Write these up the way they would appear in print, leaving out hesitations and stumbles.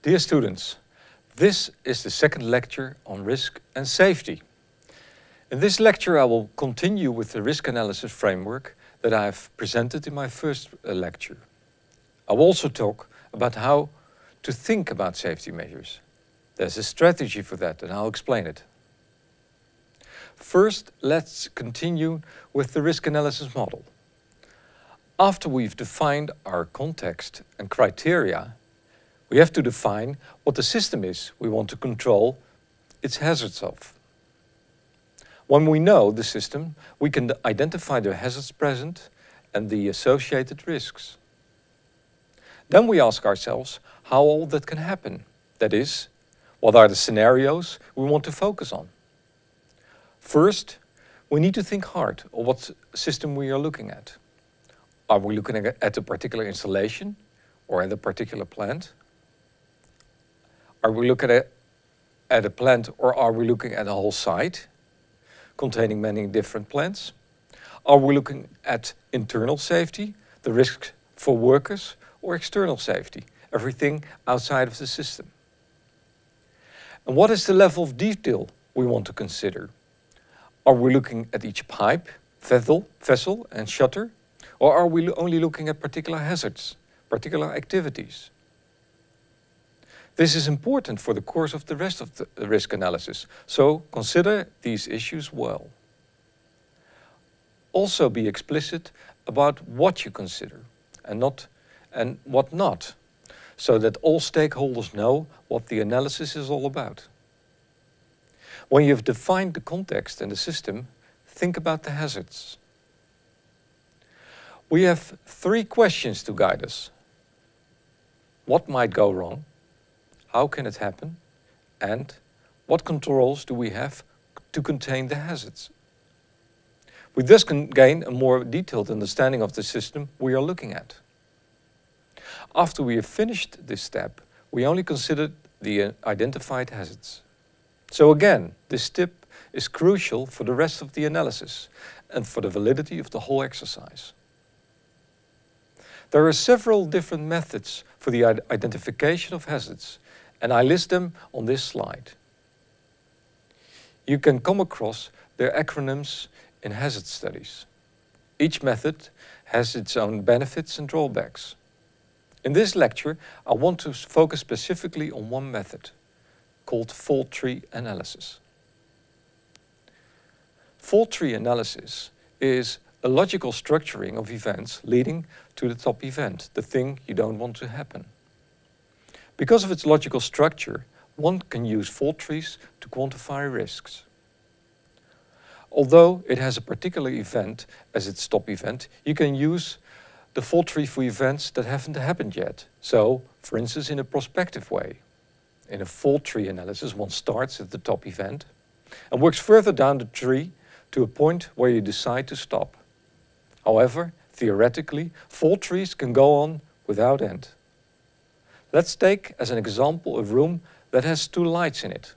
Dear students, this is the second lecture on risk and safety. In this lecture I will continue with the risk analysis framework that I have presented in my first lecture. I will also talk about how to think about safety measures. There's a strategy for that and I'll explain it. First, let's continue with the risk analysis model. After we've defined our context and criteria, we have to define what the system is we want to control its hazards of. When we know the system, we can identify the hazards present and the associated risks. Then we ask ourselves how all that can happen. That is, what are the scenarios we want to focus on? First, we need to think hard on what system we are looking at. Are we looking at a particular installation or at a particular plant? Are we looking at a plant or are we looking at a whole site containing many different plants? Are we looking at internal safety, the risks for workers, or external safety, everything outside of the system? And what is the level of detail we want to consider? Are we looking at each pipe, vessel and shutter? Or are we only looking at particular hazards, particular activities? This is important for the course of the rest of the risk analysis, so consider these issues well. Also be explicit about what you consider and what not, so that all stakeholders know what the analysis is all about. When you've defined the context and the system, think about the hazards. We have 3 questions to guide us. What might go wrong? How can it happen? And what controls do we have to contain the hazards? We thus can gain a more detailed understanding of the system we are looking at. After we have finished this step, we only consider the identified hazards. So again, this step is crucial for the rest of the analysis and for the validity of the whole exercise. There are several different methods for the identification of hazards, and I list them on this slide. You can come across their acronyms in hazard studies. Each method has its own benefits and drawbacks. In this lecture, I want to focus specifically on one method, called fault tree analysis. Fault tree analysis is a logical structuring of events leading to the top event, the thing you don't want to happen. Because of its logical structure, one can use fault trees to quantify risks. Although it has a particular event as its top event, you can use the fault tree for events that haven't happened yet. So, for instance, in a prospective way. In a fault tree analysis, one starts at the top event and works further down the tree to a point where you decide to stop. However, theoretically, fault trees can go on without end. Let's take as an example a room that has 2 lights in it.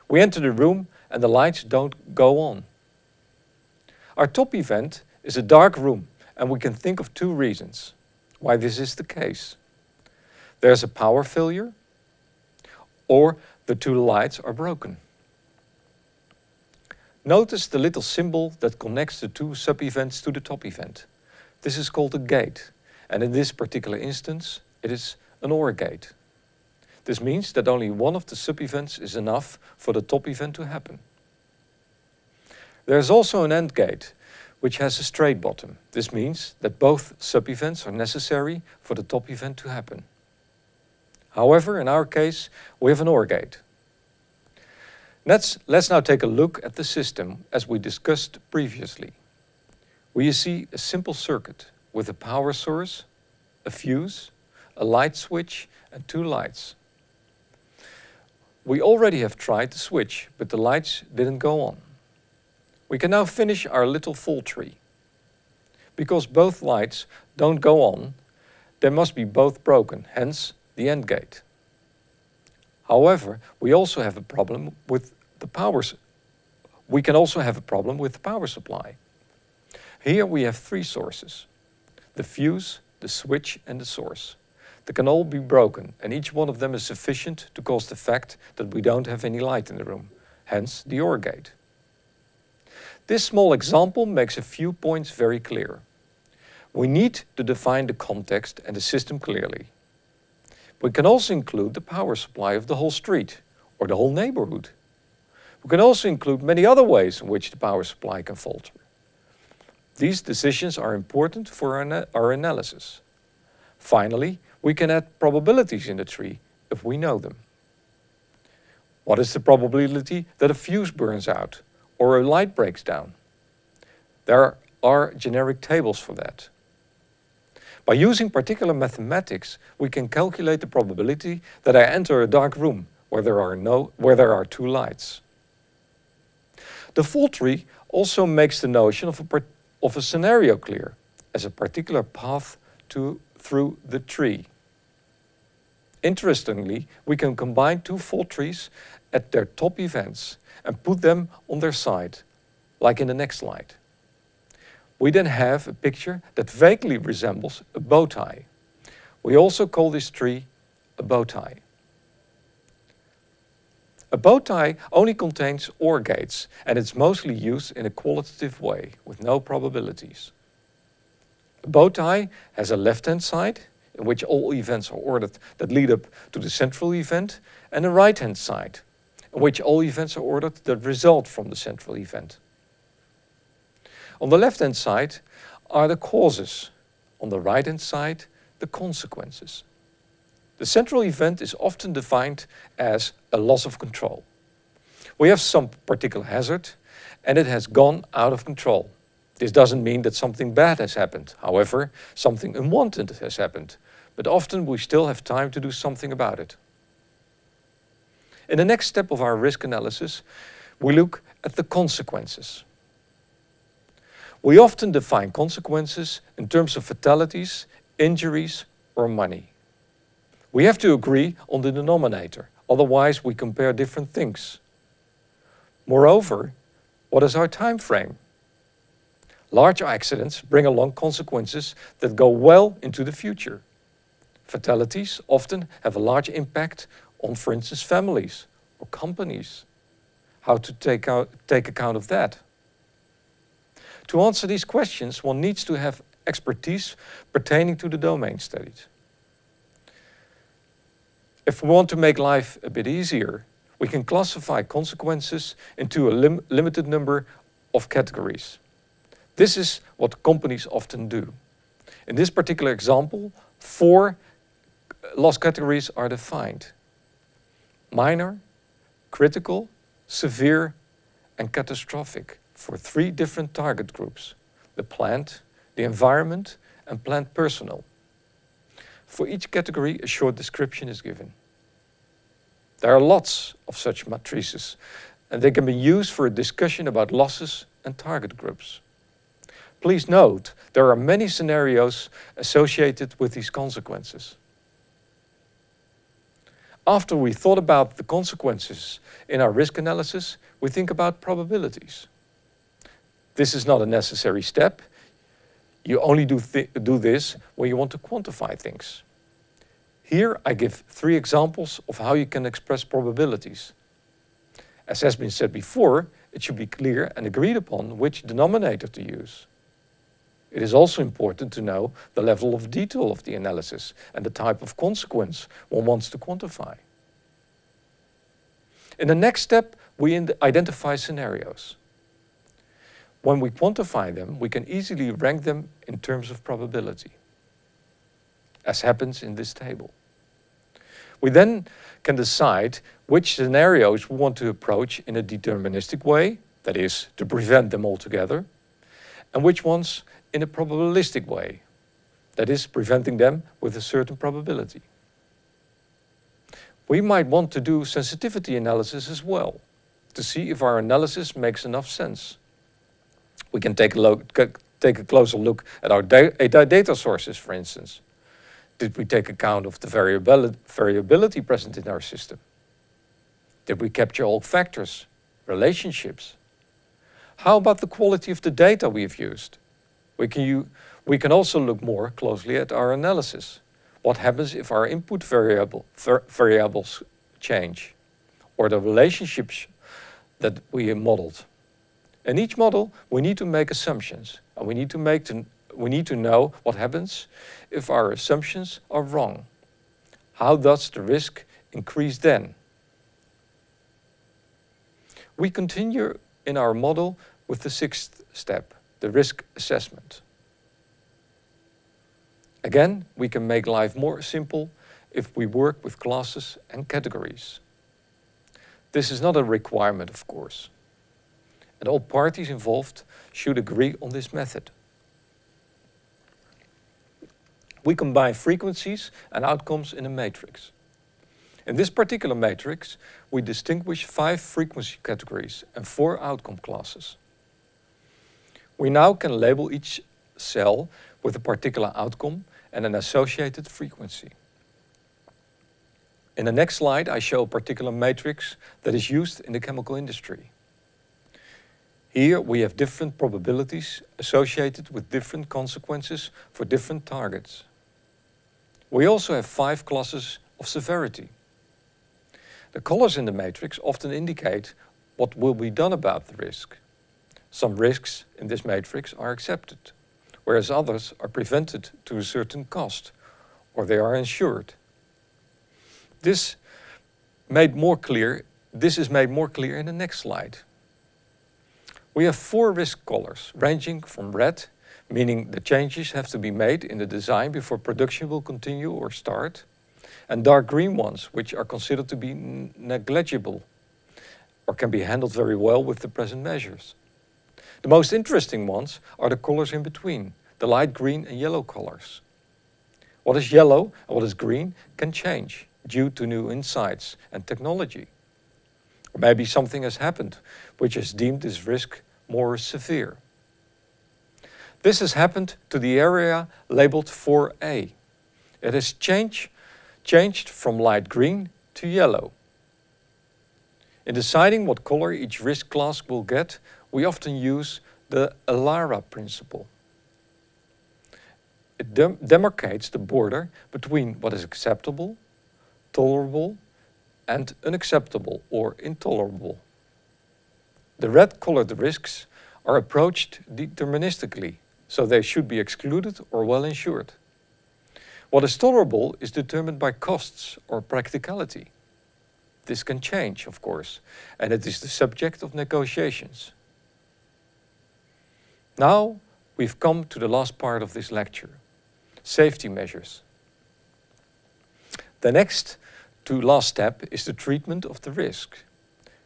We enter the room and the lights don't go on. Our top event is a dark room, and we can think of 2 reasons why this is the case. There's a power failure, or the 2 lights are broken. Notice the little symbol that connects the 2 sub-events to the top event. This is called a gate, and in this particular instance, it is an OR gate. This means that only one of the sub-events is enough for the top event to happen. There is also an AND gate, which has a straight bottom. This means that both sub-events are necessary for the top event to happen. However, in our case, we have an OR gate. Let's now take a look at the system as we discussed previously. We see a simple circuit with a power source, a fuse, a light switch and 2 lights. We already have tried the switch, but the lights didn't go on. We can now finish our little fault tree. Because both lights don't go on, they must be both broken, hence the AND gate. However, we also have a problem with the power. We can also have a problem with the power supply. Here we have 3 sources: the fuse, the switch and the source. They can all be broken, and each one of them is sufficient to cause the fact that we don't have any light in the room, hence the OR gate. This small example makes a few points very clear. We need to define the context and the system clearly. We can also include the power supply of the whole street or the whole neighborhood. We can also include many other ways in which the power supply can falter. These decisions are important for our analysis. Finally, we can add probabilities in the tree if we know them. What is the probability that a fuse burns out or a light breaks down? There are generic tables for that. By using particular mathematics, we can calculate the probability that I enter a dark room where there are two lights. The fault tree also makes the notion of a scenario clear as a particular path through the tree. Interestingly, we can combine two fault trees at their top events and put them on their side, like in the next slide. We then have a picture that vaguely resembles a bow tie. We also call this tree a bow tie. A bow tie only contains OR gates, and it's mostly used in a qualitative way with no probabilities. A bow tie has a left-hand side, in which all events are ordered that lead up to the central event, and a right-hand side, in which all events are ordered that result from the central event. On the left-hand side are the causes. On the right-hand side, the consequences. The central event is often defined as a loss of control. We have some particular hazard and it has gone out of control. This doesn't mean that something bad has happened. However, something unwanted has happened, but often we still have time to do something about it. In the next step of our risk analysis, we look at the consequences. We often define consequences in terms of fatalities, injuries, or money. We have to agree on the denominator, otherwise we compare different things. Moreover, what is our time frame? Large accidents bring along consequences that go well into the future. Fatalities often have a large impact on, for instance, families or companies. How to take account of that? To answer these questions, one needs to have expertise pertaining to the domain studied. If we want to make life a bit easier, we can classify consequences into a limited number of categories. This is what companies often do. In this particular example, 4 loss categories are defined: minor, critical, severe, and catastrophic, for 3 different target groups: the plant, the environment, and plant personnel. For each category, a short description is given. There are lots of such matrices, and they can be used for a discussion about losses and target groups. Please note, there are many scenarios associated with these consequences. After we thought about the consequences in our risk analysis, we think about probabilities. This is not a necessary step. You only do this when you want to quantify things. Here I give 3 examples of how you can express probabilities. As has been said before, it should be clear and agreed upon which denominator to use. It is also important to know the level of detail of the analysis and the type of consequence one wants to quantify. In the next step, we identify scenarios. When we quantify them, we can easily rank them in terms of probability, as happens in this table. We then can decide which scenarios we want to approach in a deterministic way, that is, to prevent them altogether, and which ones in a probabilistic way, that is, preventing them with a certain probability. We might want to do sensitivity analysis as well, to see if our analysis makes enough sense. We can take a closer look at our data sources, for instance. Did we take account of the variability present in our system? Did we capture all factors, relationships? How about the quality of the data we have used? We can also look more closely at our analysis. what happens if our input variables change, or the relationships that we modeled. In each model, we need to make assumptions, and we need to know what happens if our assumptions are wrong. How does the risk increase then? We continue in our model with the sixth step, the risk assessment. Again, we can make life more simple if we work with classes and categories. This is not a requirement, of course, and all parties involved should agree on this method. We combine frequencies and outcomes in a matrix. In this particular matrix, we distinguish 5 frequency categories and 4 outcome classes. We now can label each cell with a particular outcome and an associated frequency. In the next slide, I show a particular matrix that is used in the chemical industry. Here we have different probabilities associated with different consequences for different targets. We also have 5 classes of severity. The colors in the matrix often indicate what will be done about the risk. Some risks in this matrix are accepted, whereas others are prevented to a certain cost, or they are insured. This is made more clear in the next slide. We have 4 risk colors, ranging from red, meaning the changes have to be made in the design before production will continue or start, and dark green ones, which are considered to be negligible or can be handled very well with the present measures. The most interesting ones are the colors in between, the light green and yellow colors. What is yellow and what is green can change due to new insights and technology. Or maybe something has happened which has deemed this risk more severe. This has happened to the area labeled 4A. It has changed from light green to yellow. In deciding what color each risk class will get, we often use the ALARA principle. It demarcates the border between what is acceptable, tolerable, and unacceptable or intolerable. The red-colored risks are approached deterministically, so they should be excluded or well insured. What is tolerable is determined by costs or practicality. This can change, of course, and it is the subject of negotiations. Now we've come to the last part of this lecture, safety measures. The next to last step is the treatment of the risk.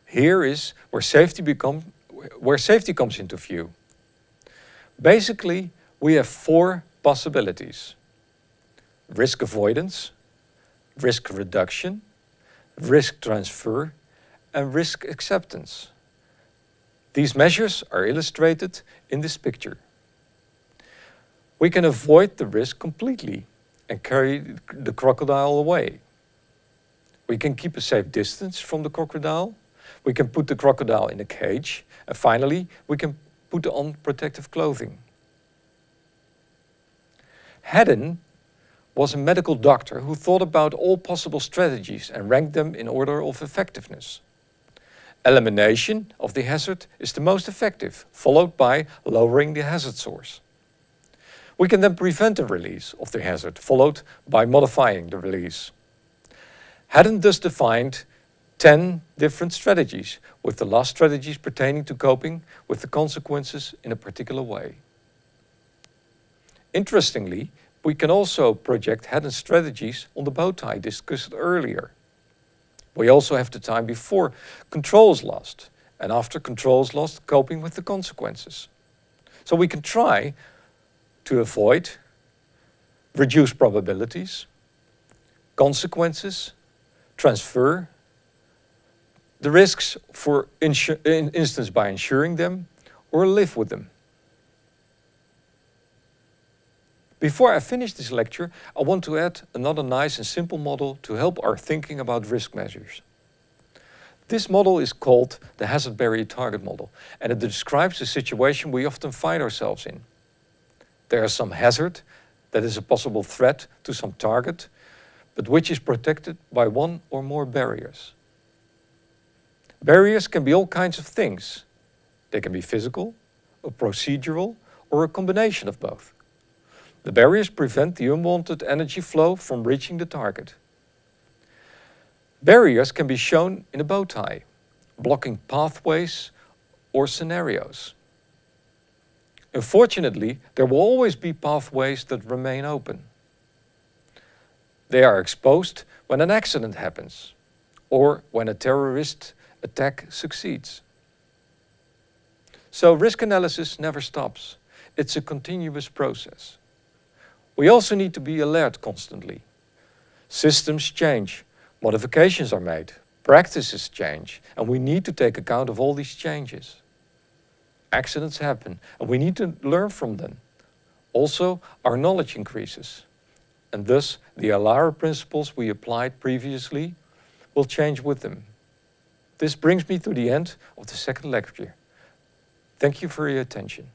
Here is where safety comes into view. Basically, we have 4 possibilities: risk avoidance, risk reduction, risk transfer, and risk acceptance. These measures are illustrated in this picture. We can avoid the risk completely and carry the crocodile away. We can keep a safe distance from the crocodile. We can put the crocodile in a cage. And finally, we can put on protective clothing. Haddon was a medical doctor who thought about all possible strategies and ranked them in order of effectiveness. Elimination of the hazard is the most effective, followed by lowering the hazard source. We can then prevent the release of the hazard, followed by modifying the release. Haddon thus defined 10 different strategies, with the last strategies pertaining to coping with the consequences in a particular way. Interestingly, we can also project Haddon's strategies on the bow tie discussed earlier. We also have the time before control is lost and after control is lost, coping with the consequences. So we can try to avoid, reduce probabilities, consequences, transfer, the risks, for instance by insuring them, or live with them. Before I finish this lecture, I want to add another nice and simple model to help our thinking about risk measures. This model is called the hazard barrier target model, and it describes the situation we often find ourselves in. There is some hazard that is a possible threat to some target, but which is protected by one or more barriers. Barriers can be all kinds of things. They can be physical, or procedural, or a combination of both. The barriers prevent the unwanted energy flow from reaching the target. Barriers can be shown in a bow tie, blocking pathways or scenarios. Unfortunately, there will always be pathways that remain open. They are exposed when an accident happens or when a terrorist attack succeeds. So risk analysis never stops. It's a continuous process. We also need to be alert constantly. Systems change, modifications are made, practices change, and we need to take account of all these changes. Accidents happen, and we need to learn from them. Also, our knowledge increases, and thus the ALARA principles we applied previously will change with them. This brings me to the end of the second lecture. Thank you for your attention.